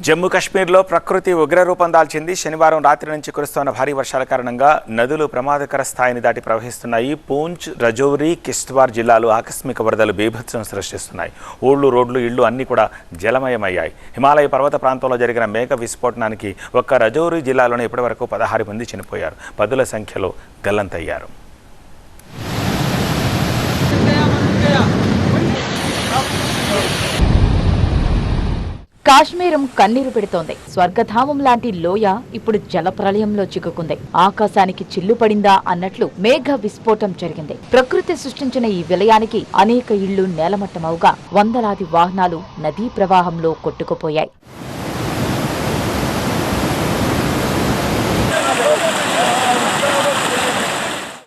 జమ్మూ కాశ్మీర్లో ప్రకృతి ఉగ్రరూపం దాల్చింది. శనివారం రాత్రి నుంచి కురుస్తున్న భారీ వర్షాల కారణంగా నదులు ప్రమాదకర స్థాయిని దాటి ప్రవహిస్తున్నాయి. పూంచ్, రజౌరి, కిష్త్వార్ జిల్లాలు ఆకస్మిక వరదలు బీభత్సం సృష్టిస్తున్నాయి. ఊళ్ళు, రోడ్లు, ఇళ్లు అన్నీ కూడా జలమయమయ్యాయి. హిమాలయ పర్వత ప్రాంతంలో జరిగిన మేఘ విస్ఫోటనానికి ఒక్క రజౌరి జిల్లాలోనే ఇప్పటివరకు 16 మంది చనిపోయారు. పదుల సంఖ్యలో గల్లంతయ్యారు. కాశ్మీరం కన్నీరు పెడుతోంది. స్వర్గధామం లాంటి లోయ ఇప్పుడు జలప్రలయంలో చిక్కుకుంది. ఆకాశానికి చిల్లు పడిందా అన్నట్లు మేఘ విస్ఫోటం జరిగింది. ప్రకృతి సృష్టించిన ఈ విలయానికి అనేక ఇళ్లు నేలమట్టమవుగా వందలాది వాహనాలు నదీ ప్రవాహంలో కొట్టుకుపోయాయి.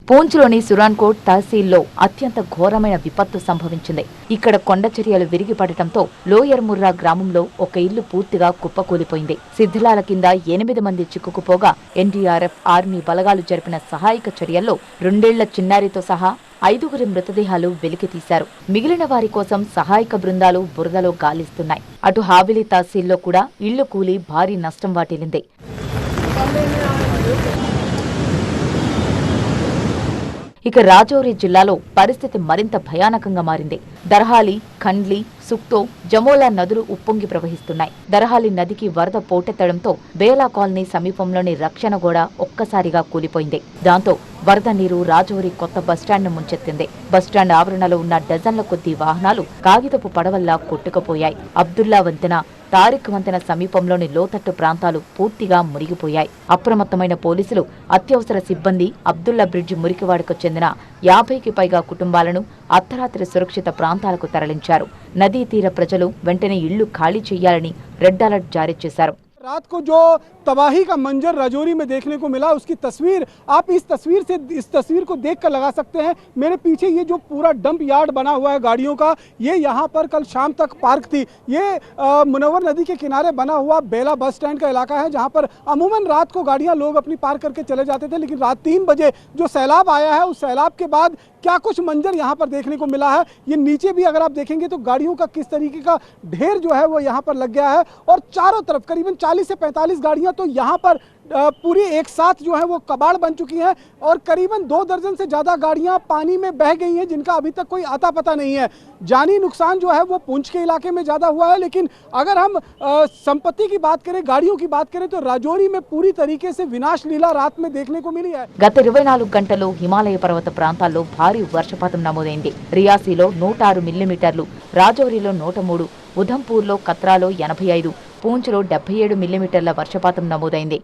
పూంచ్లోని సురాన్కోట్ తహసీల్లో అత్యంత ఘోరమైన విపత్తు సంభవించింది. ఇక్కడ కొండ చర్యలు విరిగిపడటంతో లోయర్ ముర్రా గ్రామంలో ఒక ఇల్లు పూర్తిగా కుప్పకూలిపోయింది. శిథిలాల కింద 8 మంది చిక్కుకుపోగా ఎన్డీఆర్ఎఫ్, ఆర్మీ బలగాలు జరిపిన సహాయక చర్యల్లో 2 ఏళ్ల చిన్నారితో సహా 5 మృతదేహాలు వెలికితీశారు. మిగిలిన వారి కోసం సహాయక బృందాలు బురదలో గాలిస్తున్నాయి. అటు హావిలి తహసీల్లో కూడా ఇళ్లు కూలి భారీ నష్టం వాటిల్లింది. ఇక రాజౌరి జిల్లాలో పరిస్థితి మరింత భయానకంగా మారింది. దర్హాలి, ఖండ్లీ, సుక్తో, జమోలా నదులు ఉప్పొంగి ప్రవహిస్తున్నాయి. దర్హాలి నదికి వరద పోటెత్తడంతో బేలా కాలనీ సమీపంలోని రక్షణ గోడ ఒక్కసారిగా కూలిపోయింది. దాంతో వరద నీరు రాజౌరి కొత్త బస్టాండ్ను ముంచెత్తింది. బస్టాండ్ ఆవరణలో ఉన్న డజన్ల కొద్దీ వాహనాలు కాగితపు పడవల్లా కొట్టుకుపోయాయి. అబ్దుల్లా వంతెన, తారిక్ వంతెన సమీపంలోని లోతట్టు ప్రాంతాలు పూర్తిగా మునిగిపోయాయి. అప్రమత్తమైన పోలీసులు, అత్యవసర సిబ్బంది అబ్దుల్లా బ్రిడ్జ్ మురికివాడకు చెందిన 50కి పైగా కుటుంబాలను అర్ధరాత్రి సురక్షిత ప్రాంతాలకు తరలించారు. నదీ తీర ప్రజలు వెంటనే ఇళ్లు ఖాళీ చేయాలని రెడ్ అలర్ట్ జారీ చేశారు. रात को जो तबाही का मंजर राजौरी में देखने को मिला, उसकी तस्वीर आप इस तस्वीर को देखकर लगा सकते हैं। मेरे पीछे ये जो पूरा डंप यार्ड बना हुआ है गाड़ियों का, ये यहाँ पर कल शाम तक पार्क थी। ये मुनव्वर नदी के किनारे बना हुआ बेला बस स्टैंड का इलाका है, जहाँ पर अमूमन रात को गाड़ियाँ लोग अपनी पार्क करके चले जाते थे। लेकिन रात 3 बजे जो सैलाब आया है, उस सैलाब के बाद क्या कुछ मंजर यहाँ पर देखने को मिला है। ये नीचे भी अगर आप देखेंगे तो गाड़ियों का किस तरीके का ढेर जो है वो यहाँ पर लग गया है, और चारों तरफ करीबन 40 से 45 गाड़ियाँ तो यहाँ पर पूरी एक साथ जो है वो कबाड़ बन चुकी हैं, और करीबन 2 दर्जन से ज़्यादा गाड़ियाँ पानी में बह गई हैं, जिनका अभी तक कोई आता पता नहीं है। जानी नुकसान जो है वो पूंछ के इलाके में ज़्यादा हुआ है, लेकिन अगर हम संपत्ति की बात करें, गाड़ियों की बात करें, तो राजौरी में पूरी तरीके से विनाश लीला रात में देखने को मिली है। గత 24 గంటల్లో హిమాలయ పర్వత ప్రాంతాల్లో భారీ వర్షపాతం నమోదైంది. రియాసీలో 106 మిల్లీమీటర్లు, రాజౌరిలో 103, ఉధంపూర్లో, కత్రాలో 85, పూంచ్లో 77 మిల్లీమీటర్ల వర్షపాతం నమోదైంది.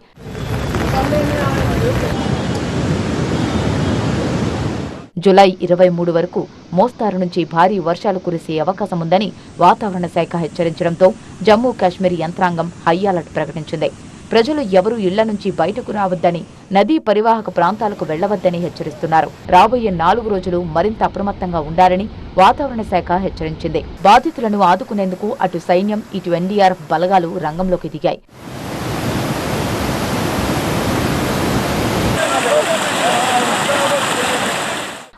జూలై 23 వరకు మోస్తారు నుంచి భారీ వర్షాలు కురిసే అవకాశముందని వాతావరణ శాఖ హెచ్చరించడంతో జమ్మూ కాశ్మీర్ యంత్రాంగం హై అలర్ట్ ప్రకటించింది. ప్రజలు ఎవరూ ఇళ్ల నుంచి బయటకు రావద్దని, నదీ పరివాహక ప్రాంతాలకు వెళ్లవద్దని హెచ్చరిస్తున్నారు. రాబోయే 4 రోజులు మరింత అప్రమత్తంగా ఉండాలని వాతావరణ శాఖ హెచ్చరించింది. బాధితులను ఆదుకునేందుకు అటు సైన్యం, ఇటు ఎన్డీఆర్ఎఫ్ బలగాలు రంగంలోకి దిగాయి.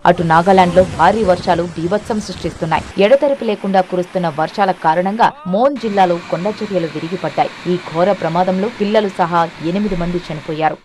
అటు నాగాలాండ్లో భారీ వర్షాలు బీభత్సం సృష్టిస్తున్నాయి. ఎడతెరిపి లేకుండా కురుస్తున్న వర్షాల కారణంగా మోన్ జిల్లాలో కొండ చర్యలు విరిగిపడ్డాయి. ఈ ఘోర ప్రమాదంలో పిల్లలు సహా 8 మంది చనిపోయారు.